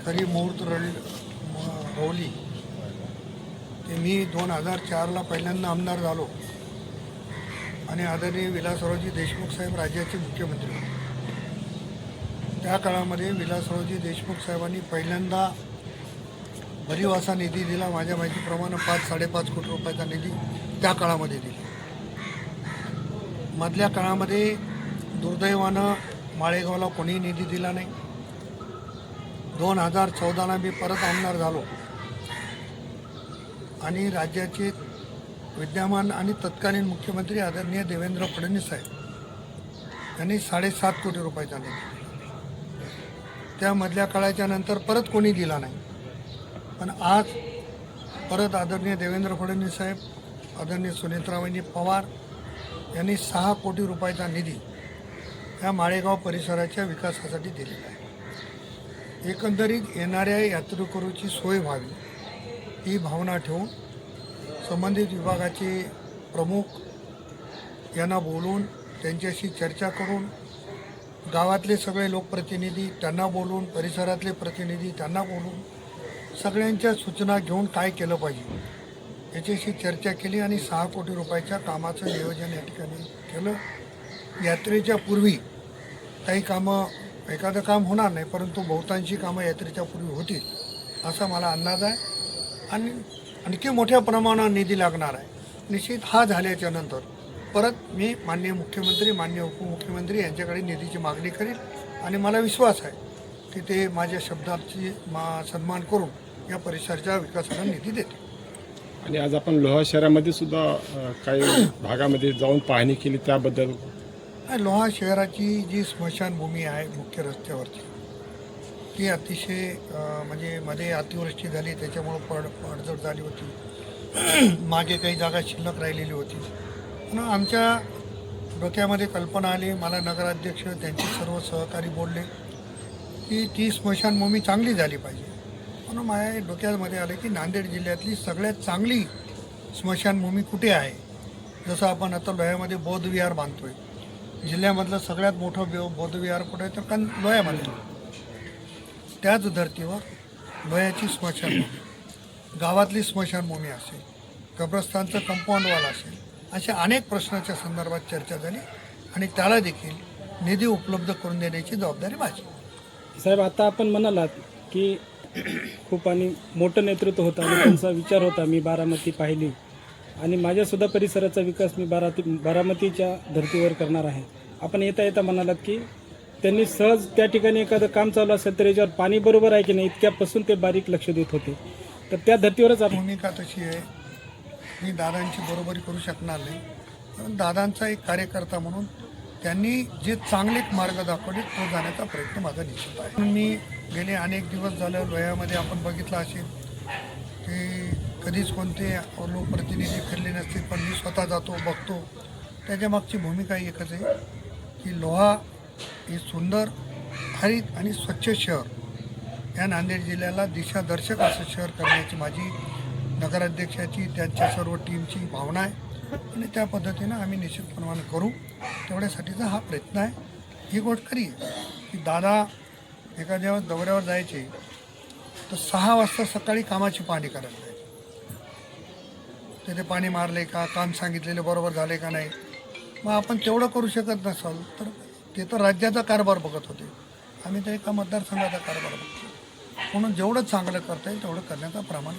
खरी मुहूर्त रोवली ते मी 2004ला पहिल्यांदा आमदार झालो आणि आदरणीय विलासरावजी देशमुख साहेब राज्याचे मुख्यमंत्री होते. त्या काळामध्ये विलासरावजी देशमुख साहेबांनी पहिल्यांदा भरीव असा निधी दिला. माझ्या माहितीप्रमाणे 5-5.5 कोटी रुपयाचा निधी त्या काळामध्ये दिला. मधल्या काळामध्ये दुर्दैवानं माळेगावला कोणीही निधी दिला नाही. 2014ला मी परत आमदार झालो आणि राज्याचे विद्यमान आणि तत्कालीन मुख्यमंत्री आदरणीय देवेंद्र फडणवीस साहेब यांनी 7.5 कोटी रुपयाचा निधी दिला. त्या मधल्या काळाच्या नंतर परत कोणी दिला नाही. पण आज परत आदरणीय देवेंद्र फडणवीस साहेब, आदरणीय सुनेत्रावहिनी पवार यांनी 6 कोटी रुपयाचा निधी या माळेगाव परिसराच्या विकासासाठी दिलेला आहे. एकंदरीत येणाऱ्या यात्रेकरूची सोय व्हावी ही भावना ठेवून संबंधित विभागाचे प्रमुख यांना बोलून त्यांच्याशी चर्चा करून गावातले सगळे लोकप्रतिनिधी त्यांना बोलून परिसरातले प्रतिनिधी त्यांना बोलून सगळ्यांच्या सूचना घेऊन काय केलं पाहिजे याच्याशी चर्चा केली आणि 6 कोटी रुपयाच्या कामाचं नियोजन या ठिकाणी केलं. यात्रेच्या पूर्वी काही कामं, एखादं काम होणार नाही परंतु बहुतांशी कामं यात्रेच्या पूर्वी होतील असा मला अंदाज आहे आणि आणखी मोठ्या प्रमाणावर निधी लागणार आहे. निश्चित हा झाल्याच्या नंतर परत मी माननीय मुख्यमंत्री, माननीय उपमुख्यमंत्री यांच्याकडे निधीची मागणी करेल आणि मला विश्वास आहे की ते माझ्या शब्दाची सन्मान करून या परिसराच्या विकासाला निधी देतील. आणि आज आपण लोहा शहरामध्ये सुद्धा काही भागामध्ये जाऊन पाहणी केली त्याबद्दल. लोहा शहराची जी स्मशानभूमी आहे मुख्य रस्त्यावरची ती अतिशय म्हणजे मध्ये अतिवृष्टी झाली त्याच्यामुळं पडझड झाली होती. मागे काही जागा शिल्लक राहिलेली होती. पण आमच्या डोक्यामध्ये कल्पना आली, मला नगराध्यक्ष त्यांचे सर्व सहकारी बोलले की ती स्मशानभूमी चांगली झाली पाहिजे. म्हणून माझ्या डोक्यामध्ये आलं की नांदेड जिल्ह्यातली सगळ्यात चांगली स्मशानभूमी कुठे आहे. जसं आपण आता लोह्यामध्ये बौद्धविहार बांधतोय, जिल्ह्यामधलं सगळ्यात मोठं बौद्धविहार कुठं आहे तर लोह्यामध्ये. त्याच धर्तीवर लोह्याची स्मशानभूमी, गावातली स्मशानभूमी असेल, कब्रस्तानचं कंपाऊंड वॉल असेल, अशा अनेक प्रश्नाच्या संदर्भात चर्चा झाली आणि त्याला देखील निधी उपलब्ध करून देण्याची जबाबदारी माझी. साहेब, आता आपण म्हणालात की खूप आणि मोठं नेतृत्व होतं आणि त्यांचा विचार होता. मी बारामती पाहिली आणि माझ्यासुद्धा परिसराचा विकास मी बारामतीच्या धर्तीवर करणार आहे. आपण येता येता म्हणालात की त्यांनी सहज त्या ठिकाणी एखादं काम चालू असेल तर याच्यावर पाणी बरोबर आहे की नाही इतक्यापासून ते बारीक लक्ष देत होते. तर त्या धर्तीवरच भूमिका तशी आहे. मी दादांची बरोबरी करू शकणार नाही, पण दादांचा एक कार्यकर्ता म्हणून त्यांनी जे चांगले मार्ग दाखवले तो जाण्याचा प्रयत्न माझा निश्चित आहे. मी गेले अनेक दिवस झालं लोह्यामध्ये आपण बघितलं असेल की कधीच कोणते लोकप्रतिनिधी फिरले नसतील, पण मी स्वतः जातो बघतो. त्याच्या मागची भूमिका एकच आहे की लोहा हे सुंदर, हरित आणि स्वच्छ शहर या नांदेड जिल्ह्याला दिशादर्शक असं शहर करण्याची माझी नगराध्यक्षाची त्यांच्या सर्व टीमची भावना आहे आणि त्या पद्धतीनं आम्ही निश्चितप्रमाणे करू. तेवढ्यासाठीचा हा प्रयत्न आहे. ही गोष्ट खरी आहे की दादा एखाद्या दौऱ्यावर जायचे तर 6 वाजता सकाळी कामाची पाहणी करायला जायचे. तिथे पाणी मारले का, काम सांगितलेले बरोबर झाले का नाही. मग आपण तेवढं करू शकत नसाल तर ते तर राज्याचा कारभार बघत होते, आम्ही तर एका मतदारसंघाचा कारभार बघतो. म्हणून जेवढं चांगलं करता येईल तेवढं करण्याचा प्रमाण